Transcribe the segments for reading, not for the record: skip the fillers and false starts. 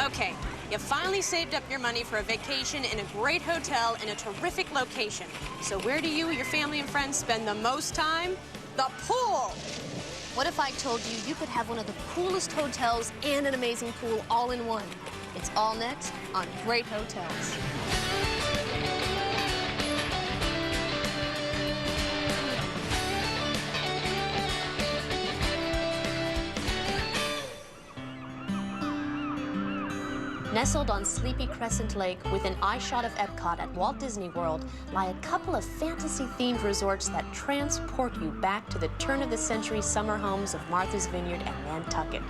Okay, you finally saved up your money for a vacation in a great hotel in a terrific location. So where do you, your family and friends spend the most time? The pool! What if I told you you could have one of the coolest hotels and an amazing pool all in one? It's all next on Great Hotels. Nestled on Sleepy Crescent Lake within eyeshot of Epcot at Walt Disney World lie a couple of fantasy-themed resorts that transport you back to the turn-of-the-century summer homes of Martha's Vineyard and Nantucket.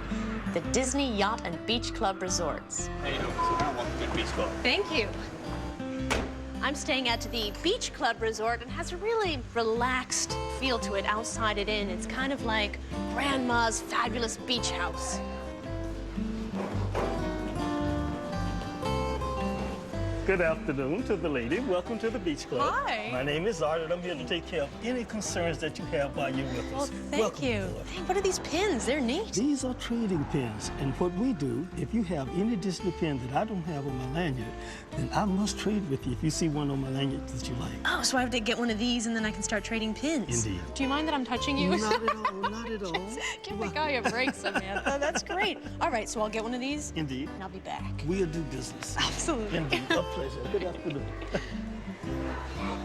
The Disney Yacht and Beach Club Resorts. How you doing? Welcome to the Beach Club. Thank you. I'm staying at the Beach Club Resort and has a really relaxed feel to it outside it in. It's kind of like Grandma's fabulous beach house. Good afternoon to the lady. Welcome to the Beach Club. Hi. My name is Art, and I'm here to take care of any concerns that you have while you're with us. Well, thank Welcome you. aboard. Hey, what are these pins? They're neat. These are trading pins, and what we do, if you have any Disney pin that I don't have on my lanyard, then I must trade with you if you see one on my lanyard that you like. Oh, so I have to get one of these and then I can start trading pins. Indeed. Do you mind that I'm touching you? Not at all, not at all. Give the guy a break, Samantha. That's great. All right, so I'll get one of these. Indeed. And I'll be back. We'll do business. Absolutely. Indeed. A pleasure. Good afternoon.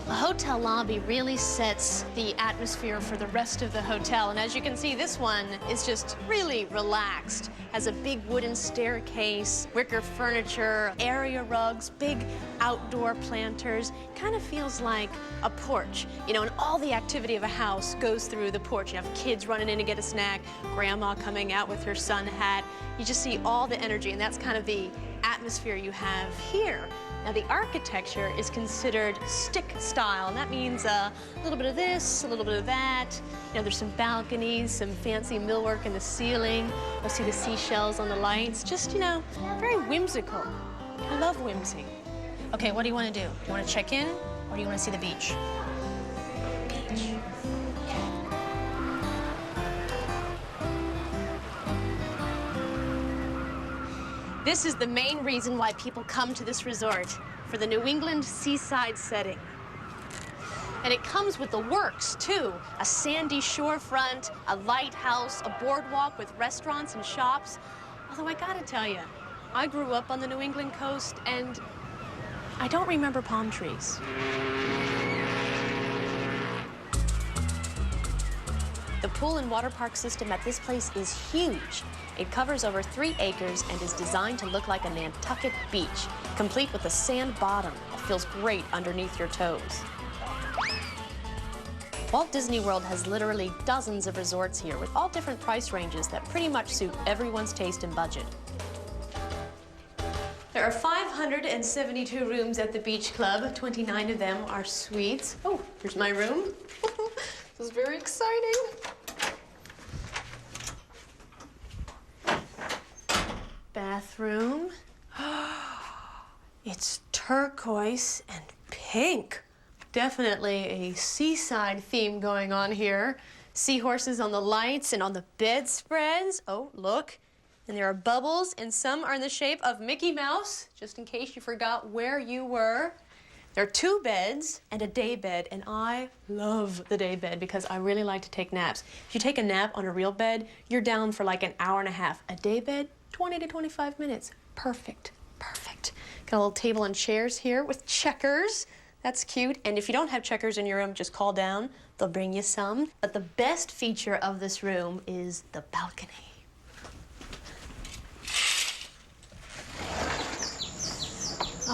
The hotel lobby really sets the atmosphere for the rest of the hotel. And as you can see, this one is just really relaxed. Has a big wooden staircase, wicker furniture, area rugs, big outdoor planters. Kind of feels like a porch, you know, and all the activity of a house goes through the porch. You have kids running in to get a snack, grandma coming out with her sun hat. You just see all the energy, and that's kind of the atmosphere you have here. Now, the architecture is considered stick style, and that means a little bit of this, a little bit of that. You know, there's some balconies, some fancy millwork in the ceiling. You'll see the seashells on the lights. Just, you know, very whimsical. I love whimsy. Okay, what do you want to do? Do you want to check in, or do you want to see the beach? Beach. This is the main reason why people come to this resort, for the New England seaside setting. And it comes with the works, too. A sandy shorefront, a lighthouse, a boardwalk with restaurants and shops. Although I gotta tell you, I grew up on the New England coast, and I don't remember palm trees. The pool and water park system at this place is huge. It covers over 3 acres and is designed to look like a Nantucket beach, complete with a sand bottom that feels great underneath your toes. Walt Disney World has literally dozens of resorts here with all different price ranges that pretty much suit everyone's taste and budget. There are 572 rooms at the Beach Club. 29 of them are suites. Oh, here's my room. This is very exciting. Bathroom. It's turquoise and pink. Definitely a seaside theme going on here. Seahorses on the lights and on the bedspreads. Oh, look. And there are bubbles, and some are in the shape of Mickey Mouse, just in case you forgot where you were. There are 2 beds and a day bed, and I love the day bed because I really like to take naps. If you take a nap on a real bed, you're down for like an hour and a half. A day bed, 20 to 25 minutes. Perfect, perfect. Got a little table and chairs here with checkers. That's cute. And if you don't have checkers in your room, just call down. They'll bring you some. But the best feature of this room is the balcony.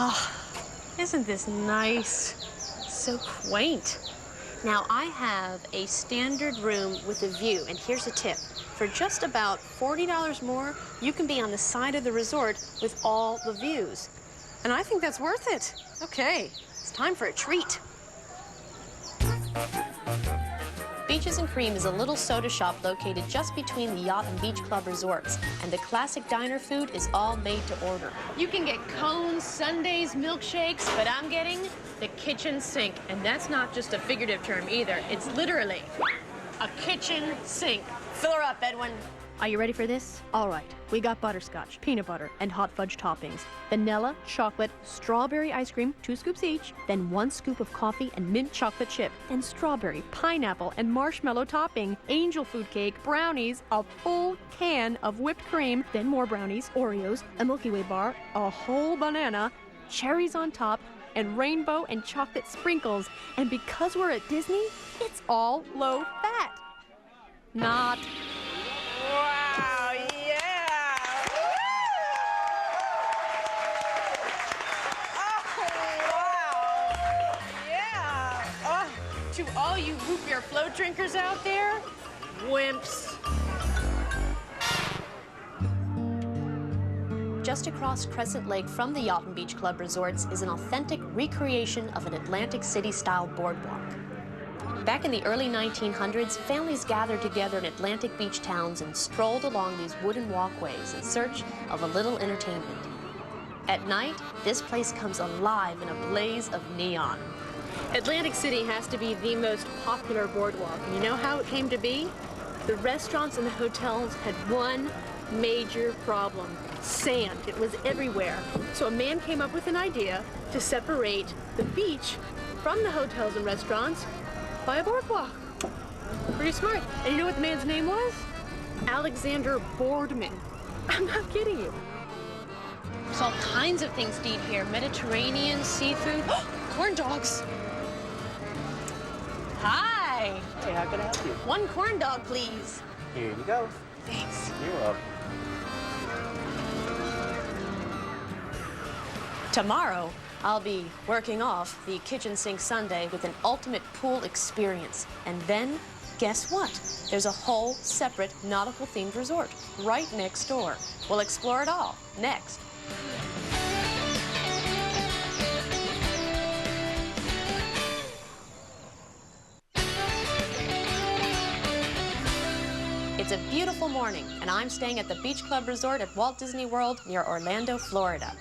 Oh, isn't this nice? So quaint. Now, I have a standard room with a view, and here's a tip. For just about $40 more, you can be on the side of the resort with all the views. And I think that's worth it. Okay, it's time for a treat. Beaches and Cream is a little soda shop located just between the Yacht and Beach Club resorts, and the classic diner food is all made to order. You can get cones, sundaes, milkshakes, but I'm getting the kitchen sink, and that's not just a figurative term either. It's literally a kitchen sink. Fill her up, Edwin. Are you ready for this? All right, we got butterscotch, peanut butter, and hot fudge toppings. Vanilla, chocolate, strawberry ice cream, 2 scoops each. Then 1 scoop of coffee and mint chocolate chip. Then strawberry, pineapple, and marshmallow topping. Angel food cake, brownies, a full can of whipped cream. Then more brownies, Oreos, a Milky Way bar, a whole banana, cherries on top, and rainbow and chocolate sprinkles. And because we're at Disney, it's all low fat. Not. Wow, yeah! Oh, wow! Yeah! Oh, to all you root beer float drinkers out there, wimps. Just across Crescent Lake from the Yacht and Beach Club Resorts is an authentic recreation of an Atlantic City-style boardwalk. Back in the early 1900s, families gathered together in Atlantic beach towns and strolled along these wooden walkways in search of a little entertainment. At night, this place comes alive in a blaze of neon. Atlantic City has to be the most popular boardwalk, and you know how it came to be? The restaurants and the hotels had one major problem: sand. It was everywhere. So a man came up with an idea to separate the beach from the hotels and restaurants by a boardwalk. Pretty smart. And you know what the man's name was? Alexander Boardman. I'm not kidding you. There's all kinds of things to eat here. Mediterranean, seafood, corn dogs. Hi. Hey, how can I help you? 1 corn dog, please. Here you go. Thanks. You're welcome. Tomorrow, I'll be working off the kitchen sink sundae with an ultimate pool experience. And then, guess what? There's a whole separate nautical-themed resort right next door. We'll explore it all next. It's a beautiful morning, and I'm staying at the Beach Club Resort at Walt Disney World near Orlando, Florida.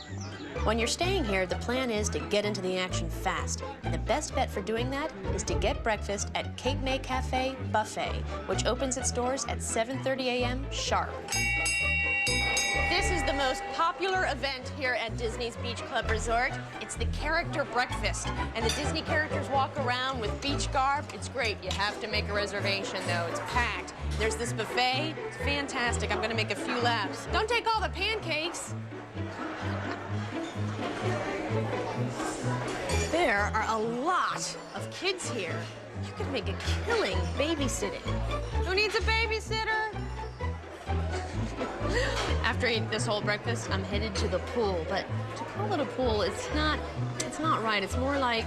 When you're staying here, the plan is to get into the action fast. And the best bet for doing that is to get breakfast at Cape May Cafe Buffet, which opens its doors at 7:30 a.m. sharp. This is the most popular event here at Disney's Beach Club Resort. It's the character breakfast, and the Disney characters walk around with beach garb. It's great. You have to make a reservation, though. It's packed. There's this buffet. It's fantastic. I'm going to make a few laps. Don't take all the pancakes. There are a lot of kids here. You could make a killing babysitting. Who needs a babysitter? After I eat this whole breakfast, I'm headed to the pool. But to call it a pool, it's not right. It's more like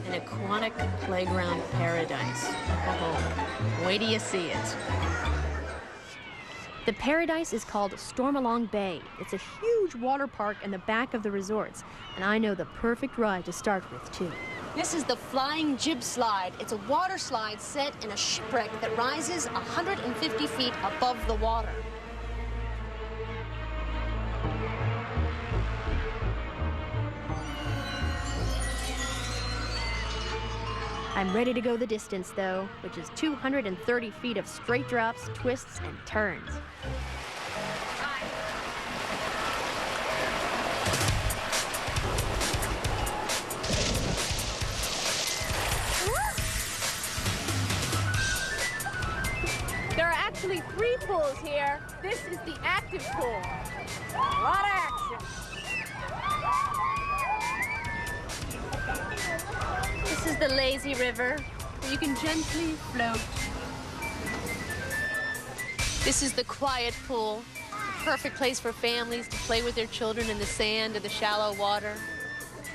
an aquatic playground paradise. Oh, wait till you see it. The paradise is called Stormalong Bay. It's a huge water park in the back of the resorts, and I know the perfect ride to start with, too. This is the Flying Jib Slide. It's a water slide set in a shipwreck that rises 150 feet above the water. I'm ready to go the distance, though, which is 230 feet of straight drops, twists, and turns. There are actually 3 pools here. This is the active pool. A lot of action. This is the lazy river, where you can gently float. This is the quiet pool, a perfect place for families to play with their children in the sand or the shallow water.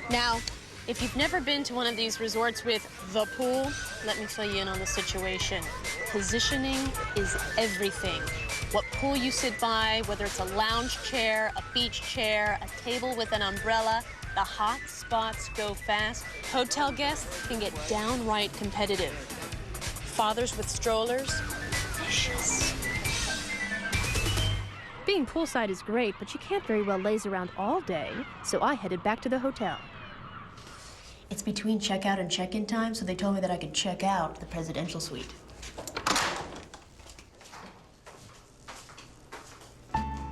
Now, if you've never been to one of these resorts with the pool, let me fill you in on the situation. Positioning is everything. What pool you sit by, whether it's a lounge chair, a beach chair, a table with an umbrella, the hot spots go fast. Hotel guests can get downright competitive. Fathers with strollers, vicious. Being poolside is great, but you can't very well laze around all day, so I headed back to the hotel. It's between checkout and check-in time, so they told me that I could check out the presidential suite.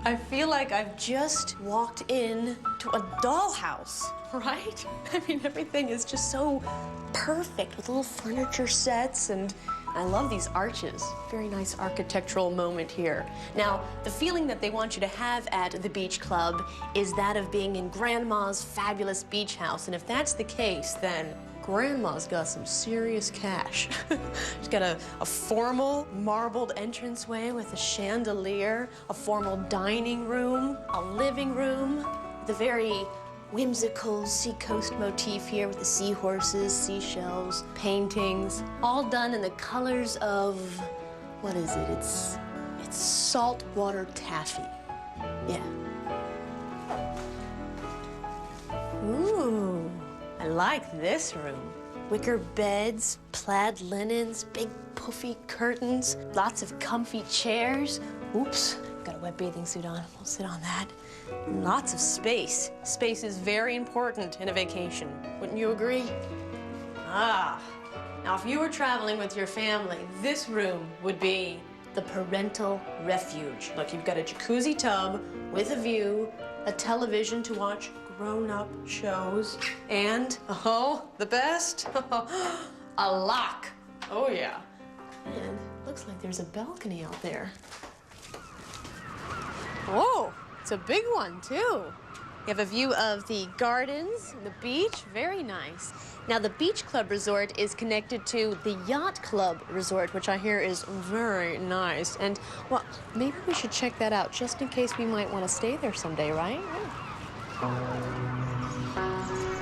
I feel like I've just walked in to a dollhouse, right? I mean, everything is just so perfect with little furniture sets, and I love these arches. Very nice architectural moment here. Now, the feeling that they want you to have at the beach club is that of being in Grandma's fabulous beach house, and if that's the case, then Grandma's got some serious cash. She's got a formal marbled entranceway with a chandelier, a formal dining room, a living with a very whimsical seacoast motif here with the seahorses, seashells, paintings, all done in the colors of, what is it? It's saltwater taffy. Yeah. Ooh. I like this room. Wicker beds, plaid linens, big puffy curtains, lots of comfy chairs. Oops, got a wet bathing suit on. We'll sit on that. And lots of space. Space is very important in a vacation. Wouldn't you agree? Ah, now if you were traveling with your family, this room would be the parental refuge. Look, you've got a jacuzzi tub with a view, a television to watch grown-up shows, and, oh, the best, a lock. Oh, yeah. And looks like there's a balcony out there. Oh, it's a big one, too. You have a view of the gardens and the beach. Very nice. Now, the Beach Club Resort is connected to the Yacht Club Resort, which I hear is very nice. And, well, maybe we should check that out just in case we might want to stay there someday, right?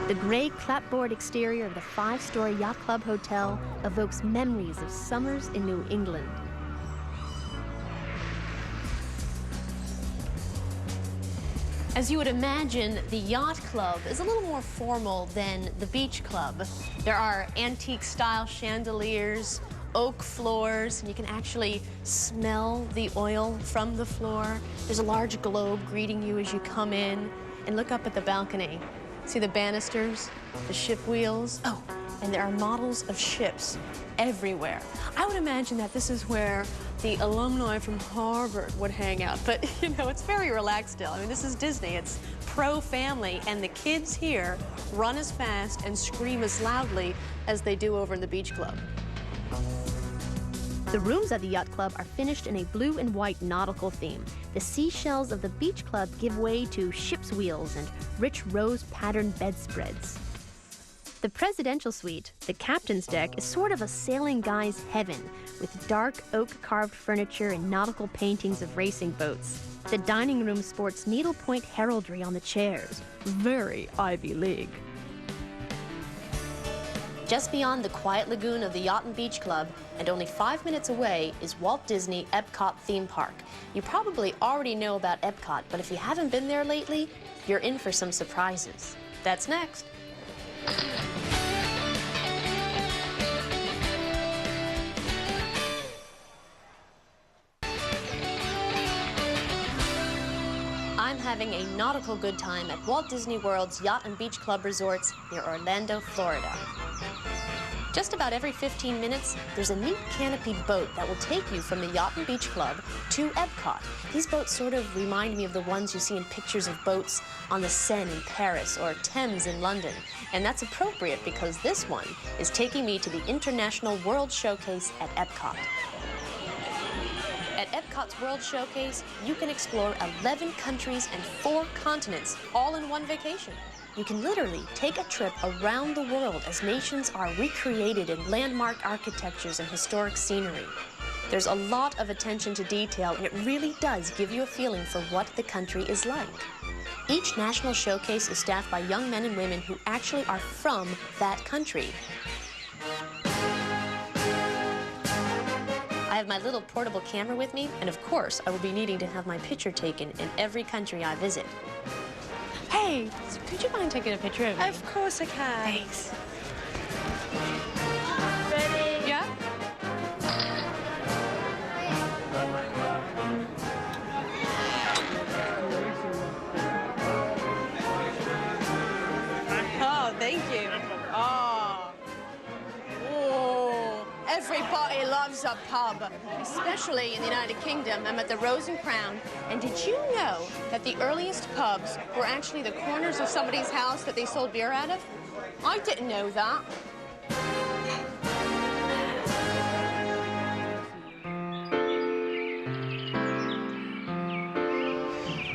The gray clapboard exterior of the 5-story Yacht Club Hotel evokes memories of summers in New England. As you would imagine, the Yacht Club is a little more formal than the Beach Club. There are antique-style chandeliers, oak floors, and you can actually smell the oil from the floor. There's a large globe greeting you as you come in, and look up at the balcony. See the banisters, the ship wheels? Oh, and there are models of ships everywhere. I would imagine that this is where the alumni from Harvard would hang out, but you know, it's very relaxed still. I mean, this is Disney, it's pro-family, and the kids here run as fast and scream as loudly as they do over in the Beach Club. The rooms at the Yacht Club are finished in a blue and white nautical theme. The seashells of the Beach Club give way to ship's wheels and rich rose-patterned bedspreads. The presidential suite, the captain's deck, is sort of a sailing guy's heaven, with dark oak-carved furniture and nautical paintings of racing boats. The dining room sports needlepoint heraldry on the chairs. Very Ivy League. Just beyond the quiet lagoon of the Yacht and Beach Club, and only 5 minutes away, is Walt Disney Epcot theme park. You probably already know about Epcot, but if you haven't been there lately, you're in for some surprises. That's next. I'm having a nautical good time at Walt Disney World's Yacht and Beach Club resorts near Orlando, Florida. Just about every 15 minutes, there's a neat canopied boat that will take you from the Yacht and Beach Club to Epcot. These boats sort of remind me of the ones you see in pictures of boats on the Seine in Paris or Thames in London. And that's appropriate because this one is taking me to the International World Showcase at Epcot. At Epcot's World Showcase, you can explore 11 countries and 4 continents, all in one vacation. You can literally take a trip around the world as nations are recreated in landmark architectures and historic scenery. There's a lot of attention to detail, and it really does give you a feeling for what the country is like. Each national showcase is staffed by young men and women who actually are from that country. I have my little portable camera with me, and of course, I will be needing to have my picture taken in every country I visit. Hey, could you mind taking a picture of me? Of course I can. Thanks. Ready? Yeah? Oh, thank you. Oh. Oh. Everybody loves loves a pub, especially in the United Kingdom. I'm at the Rose and Crown, and did you know that the earliest pubs were actually the corners of somebody's house that they sold beer out of? I didn't know that.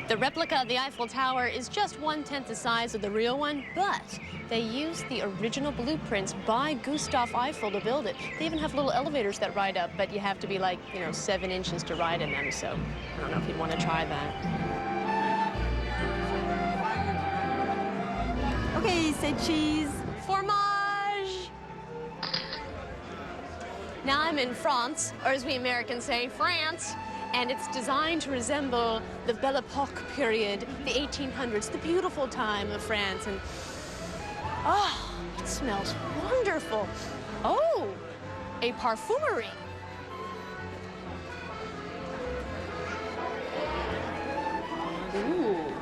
The replica of the Eiffel Tower is just 1/10 the size of the real one, but they used the original blueprints by Gustav Eiffel to build it. They even have little elevators that ride up, but you have to be like, 7 inches to ride in them, so I don't know if you'd want to try that. Okay, say cheese. Fromage! Now I'm in France, or as we Americans say, France. And it's designed to resemble the Belle Epoque period, the 1800s, the beautiful time of France. And, oh, it smells wonderful. Oh, a parfumery. Ooh.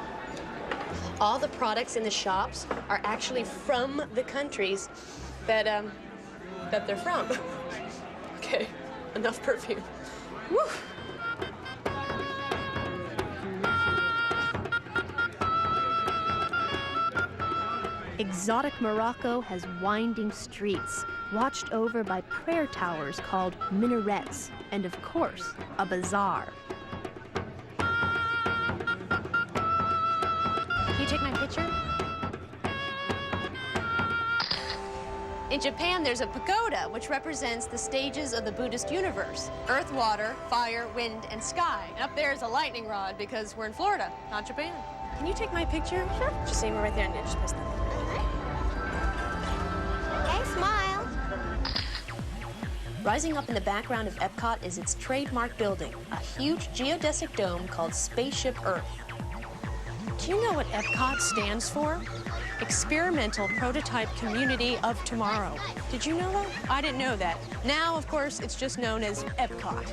All the products in the shops are actually from the countries that they're from. Okay, enough perfume. Woo! Exotic Morocco has winding streets, watched over by prayer towers called minarets, and of course, a bazaar. Can you take my picture? In Japan, there's a pagoda, which represents the stages of the Buddhist universe: earth, water, fire, wind, and sky. And up there is a lightning rod because we're in Florida, not Japan. Can you take my picture? Sure. Just aim it right there and just press that. Okay, smile. Rising up in the background of Epcot is its trademark building, a huge geodesic dome called Spaceship Earth. Do you know what Epcot stands for? Experimental Prototype Community of Tomorrow. Did you know that? I didn't know that. Now, of course, it's just known as Epcot.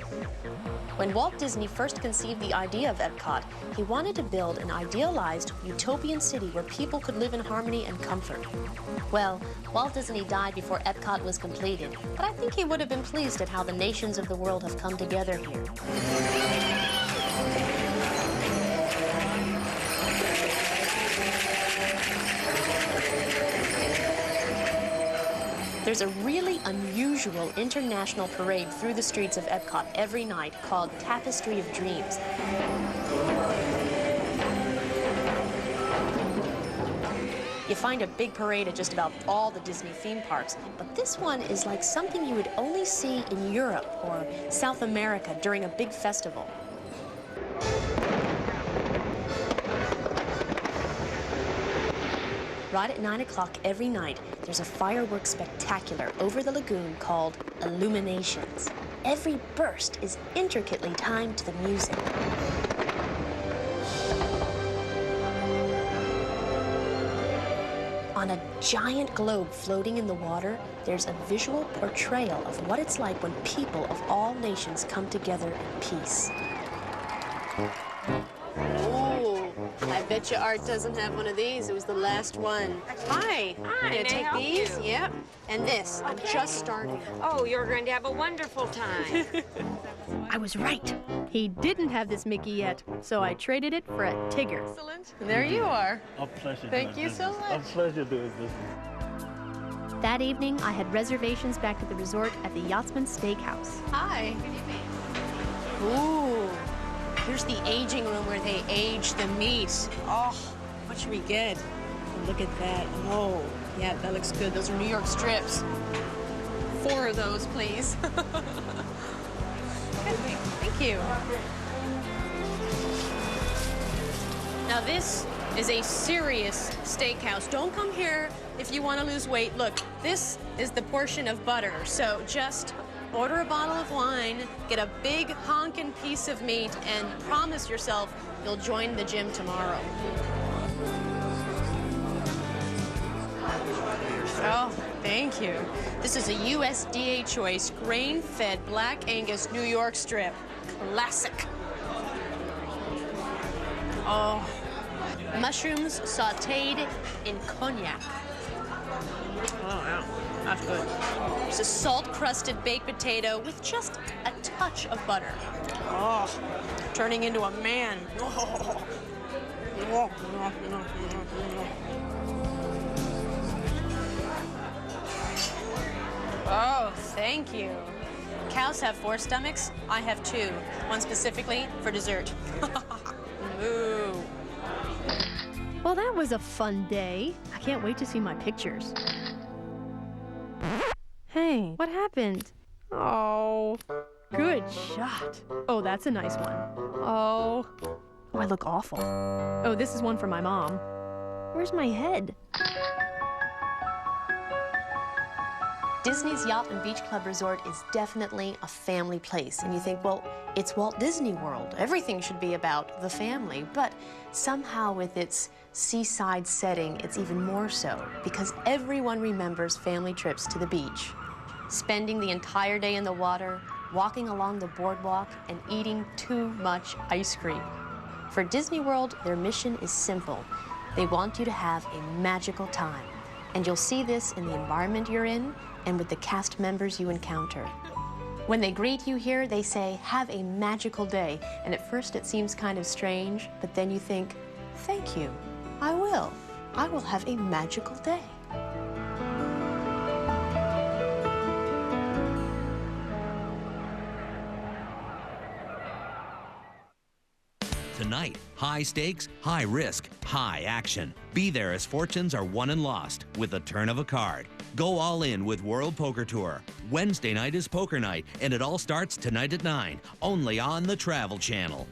When Walt Disney first conceived the idea of Epcot, he wanted to build an idealized, utopian city where people could live in harmony and comfort. Well, Walt Disney died before Epcot was completed, but I think he would have been pleased at how the nations of the world have come together here. There's a really unusual international parade through the streets of Epcot every night called Tapestry of Dreams. You find a big parade at just about all the Disney theme parks, but this one is like something you would only see in Europe or South America during a big festival. Right at 9 o'clock every night, there's a fireworks spectacular over the lagoon called Illuminations. Every burst is intricately timed to the music. On a giant globe floating in the water, there's a visual portrayal of what it's like when people of all nations come together in peace. I bet you Art doesn't have one of these. It was the last one. Hi. Hi, Gonna may I take help these? you? Yep. And this. I'm Okay. just starting. Oh, you're going to have a wonderful time. I was right. He didn't have this Mickey yet, so I traded it for a Tigger. Excellent. There you are. A pleasure. Thank doing you so business. much. A pleasure doing business. That evening, I had reservations back at the resort at the Yachtsman Steakhouse. Hi. Good evening. Ooh. Here's the aging room where they age the meat. Oh, what should we get? Look at that. Oh, yeah, that looks good. Those are New York strips. 4 of those, please. Thank you. Now this is a serious steakhouse. Don't come here if you want to lose weight. Look, this is the portion of butter. So just order a bottle of wine, get a big honkin' piece of meat, and promise yourself you'll join the gym tomorrow. Oh, thank you. This is a USDA choice, grain-fed Black Angus New York strip. Classic. Oh, mushrooms sautéed in cognac. Oh, wow. That's good. It's a salt-crusted baked potato with just a touch of butter. Oh, turning into a man. Oh, thank you. Cows have 4 stomachs. I have 2. One specifically for dessert. Ooh. Well, that was a fun day. I can't wait to see my pictures. Hey, what happened? Oh, good shot. Oh, that's a nice one. Oh, I look awful. Oh, this is one for my mom. Where's my head? Disney's Yacht and Beach Club Resort is definitely a family place. And you think, well, it's Walt Disney World. Everything should be about the family. But somehow with its seaside setting, it's even more so, because everyone remembers family trips to the beach. Spending the entire day in the water, walking along the boardwalk, and eating too much ice cream. For Disney World, their mission is simple. They want you to have a magical time. And you'll see this in the environment you're in and with the cast members you encounter. When they greet you here, they say, "Have a magical day." And at first it seems kind of strange, but then you think, "Thank you. I will. I will have a magical day." Tonight, high stakes, high risk, high action. Be there as fortunes are won and lost with a turn of a card. Go all in with World Poker Tour. Wednesday night is poker night, and it all starts tonight at 9, only on the Travel Channel.